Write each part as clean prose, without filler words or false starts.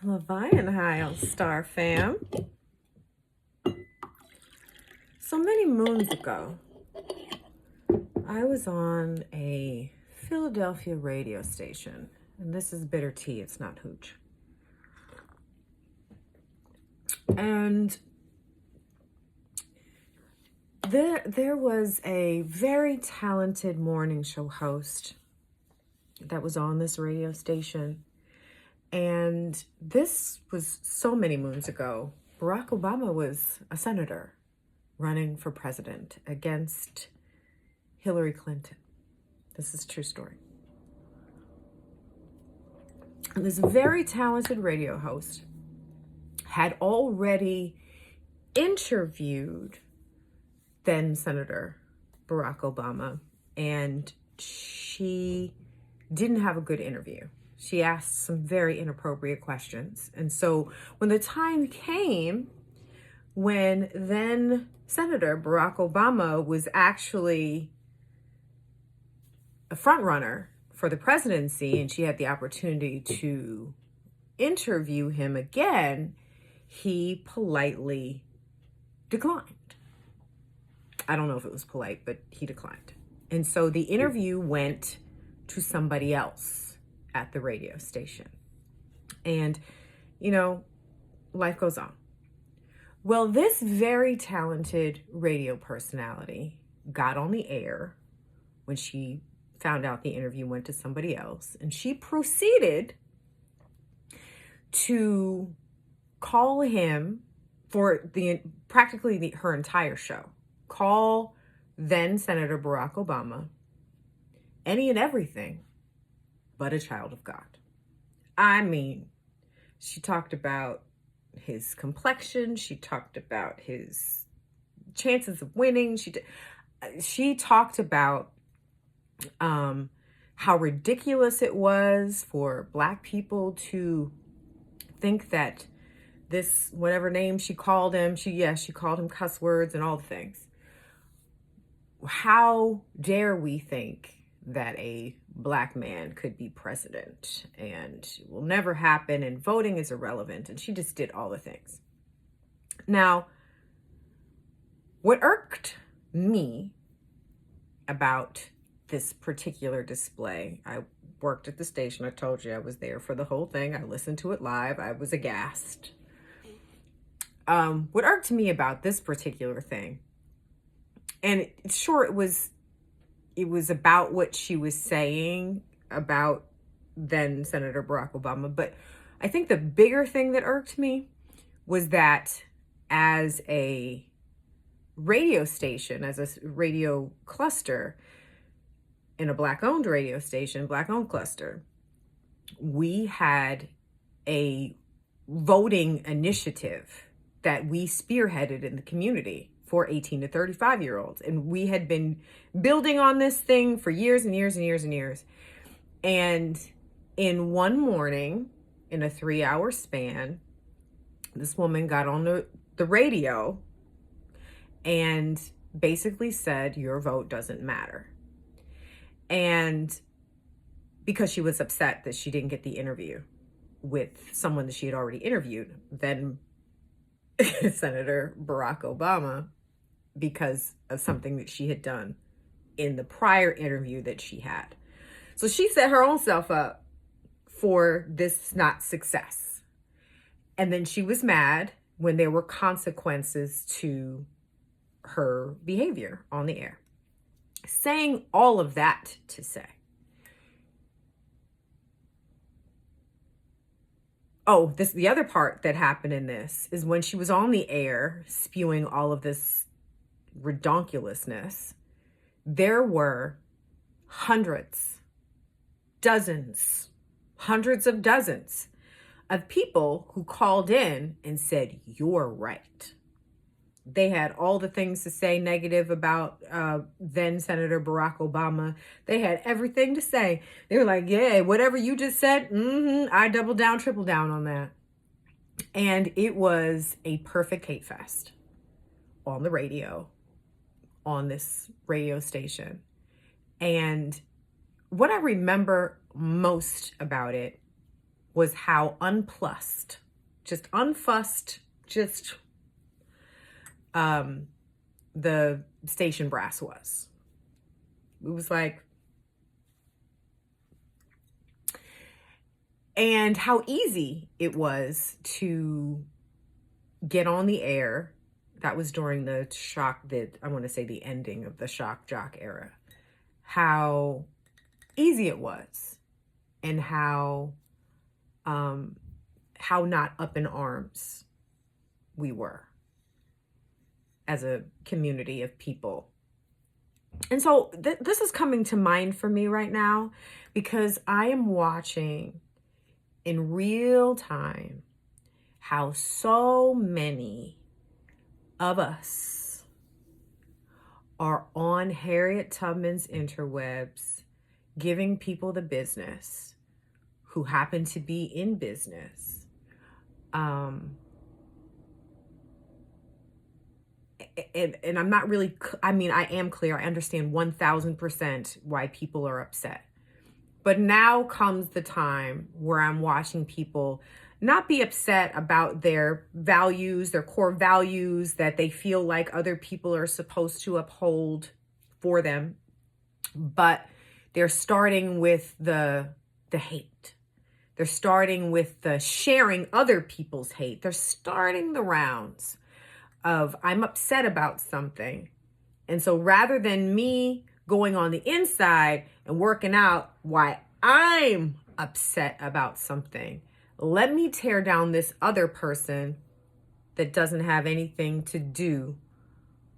Levi and High on Star Fam. So many moons ago, I was on a Philadelphia radio station, and this is bitter tea, it's not hooch. And there was a very talented morning show host that was on this radio station. And this was so many moons ago. Barack Obama was a senator running for president against Hillary Clinton. This is a true story. And this very talented radio host had already interviewed then Senator Barack Obama, and she didn't have a good interview. She asked some very inappropriate questions. And so when the time came when then Senator Barack Obama was actually a front runner for the presidency and she had the opportunity to interview him again, he politely declined. I don't know if it was polite, but he declined. And so the interview went to somebody else at the radio station. And, life goes on. Well, this very talented radio personality got on the air when she found out the interview went to somebody else. And she proceeded to call him for practically her entire show. Call then Senator Barack Obama any and everything but a child of God. I mean, she talked about his complexion. She talked about his chances of winning. She talked about how ridiculous it was for Black people to think that this, whatever name she called him, she called him cuss words and all the things. How dare we think that a Black man could be president, and it will never happen, and voting is irrelevant, and she just did all the things. Now, what irked me about this particular display, I worked at the station, I told you I was there for the whole thing, I listened to it live, I was aghast. What irked me about this particular thing, and sure, it was about what she was saying about then Senator Barack Obama. But I think the bigger thing that irked me was that as a radio station, as a radio cluster in a Black-owned radio station, Black-owned cluster, we had a voting initiative that we spearheaded in the community for 18 to 35-year-olds. And we had been building on this thing for years and years and years and years. And in one morning, in a 3-hour span, this woman got on the radio and basically said, your vote doesn't matter. And because she was upset that she didn't get the interview with someone that she had already interviewed, then Senator Barack Obama, because of something that she had done in the prior interview that she had. So she set her own self up for this not success. And then she was mad when there were consequences to her behavior on the air. Saying all of that to say, the other part that happened in this is when she was on the air spewing all of this redonkulousness, there were hundreds of dozens of people who called in and said, you're right. They had all the things to say negative about then Senator Barack Obama. They had everything to say. They were like, yeah, whatever you just said, I double down, triple down on that. And it was a perfect hate fest on the radio, on this radio station. And what I remember most about it was how unfussed, the station brass was. It was like, and how easy it was to get on the air. That was during the I want to say the ending of the shock jock era. How easy it was, and how not up in arms we were as a community of people. And so this is coming to mind for me right now, because I am watching in real time how so many of us are on Harriet Tubman's interwebs, giving people the business who happen to be in business. And I'm not really, I mean, I am clear. I understand 1000% why people are upset. But now comes the time where I'm watching people not be upset about their values, their core values that they feel like other people are supposed to uphold for them. But they're starting with the hate. They're starting with the sharing other people's hate. They're starting the rounds of, I'm upset about something. And so rather than me going on the inside and working out why I'm upset about something, let me tear down this other person that doesn't have anything to do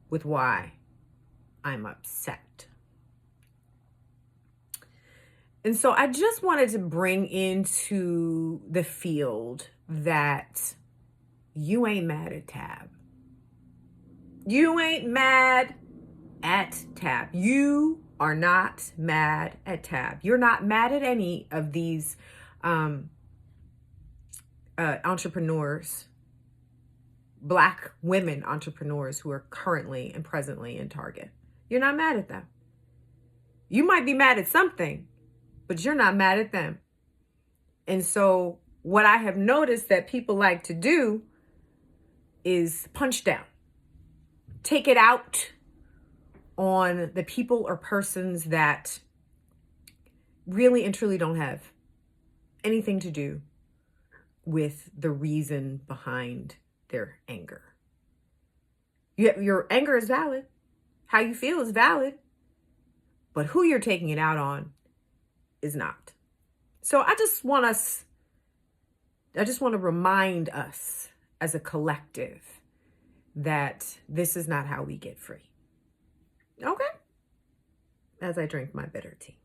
with why I'm upset. And so I just wanted to bring into the field that you ain't mad at Tab. You ain't mad at Tab. You are not mad at Tab. You're not mad at any of these entrepreneurs, Black women entrepreneurs who are currently and presently in Target. You're not mad at them. You might be mad at something, but you're not mad at them. And so what I have noticed that people like to do is punch down. Take it out on the people or persons that really and truly don't have anything to do with the reason behind their anger. Your anger is valid. How you feel is valid. But who you're taking it out on is not. So I just want to remind us as a collective that this is not how we get free. Okay? As I drink my bitter tea.